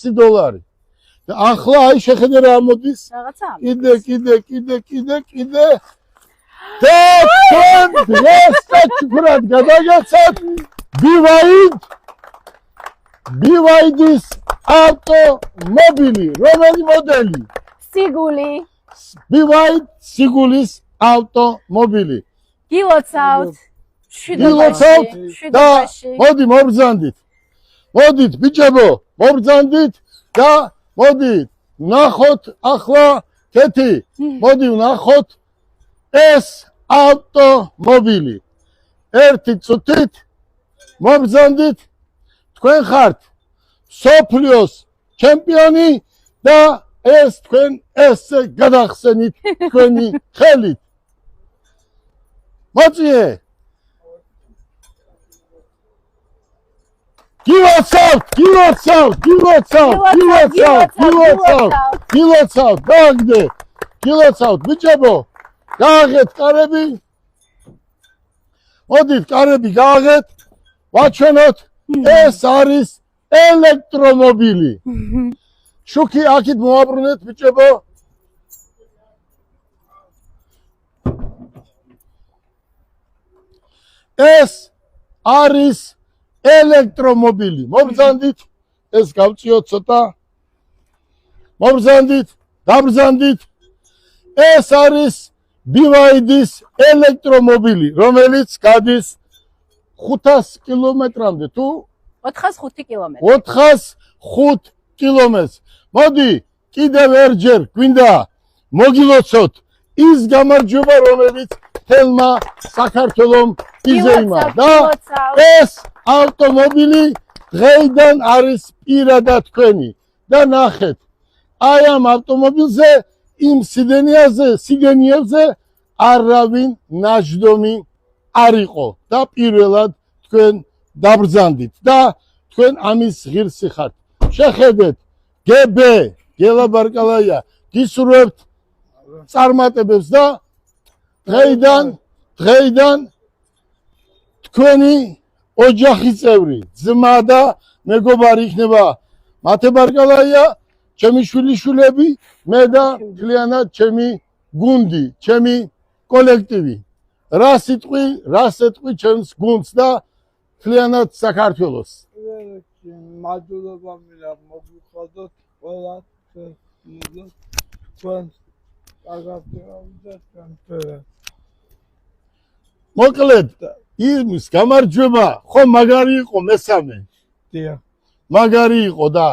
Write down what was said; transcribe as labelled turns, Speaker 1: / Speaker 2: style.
Speaker 1: $100. და ახლა აი შეხედე რა მოდის.
Speaker 2: რაღაცა.
Speaker 1: კიდე. და თქვენ დღესდღეობით გადაგაცეთ BYD-ის ავტომობილი, რომელი მოდელი?
Speaker 2: სიგული.
Speaker 1: BYD სიგულის ავტომობილი.
Speaker 2: გილოცავთ.
Speaker 1: და მოდი მობრძანდით. მოდით ბიჭებო, მობრძანდით და მოდით ვნახოთ ახლა კეთი. მოდი ვნახოთ ეს ავტომობილი. ერთი წუთით მობრძანდით. თქვენ ხართ მსოფლიოს ჩემპიონი და ეს თქვენ ესე გადახსენით თქვენი ხელით. მოწიე. გილოცავთ ბიჭებო. გააღეთ კარები. მოდით კარები გააღეთ. ვაჩვენოთ ეს არის ელექტრომობილი. შუქი აქეთ მოაბრუნეთ ბიჭებო. ეს არის ელექტრომობილი. მობრძანდით. ეს გავწიოთ ცოტა. მობრძანდით, დაბრძანდით. ეს არის BYD-ის ელექტრომობილი, რომელიც გადის 500 კილომეტრამდე თუ
Speaker 2: 405 კილომეტრი.
Speaker 1: 405 კილომეტრს. მოდი, კიდევ ერჯერ გვინდა მოგილოცოთ ის გამარჯვება, რომელიც თელმა საქართველომ იზეიმა და ეს ავტომობილი დღეიდან არის პირადად თქვენი. და ნახეთ, აი ამ ავტომობილზე იმ სიგენიებზე არავინ ნაჯდომი არ იყო და პირველად თქვენ დაბრძანდით და თქვენ ამის ღირსი ხართ. შეხედეთ, გელა ბარკალაია, გისურვებთ წარმატებებს და დღეიდან თქვენი ოჯახის წევრი, ძმა და მეგობარი იქნება მათე ბარკალაია, ჩემი შვილიშვილები, მე და მთლიანად ჩემი გუნდი, ჩემი კოლექტივი. რა სიტყვი ჩემს გუნდს და მთლიანად საქართველოს.
Speaker 3: მადლობა მინდა მოგიხადოთ ყველა თქვენს
Speaker 1: მოკლედ იმის გამარჯვება ხო მაგარი იყო მესამე.
Speaker 3: დიახ.
Speaker 1: მაგარი იყო და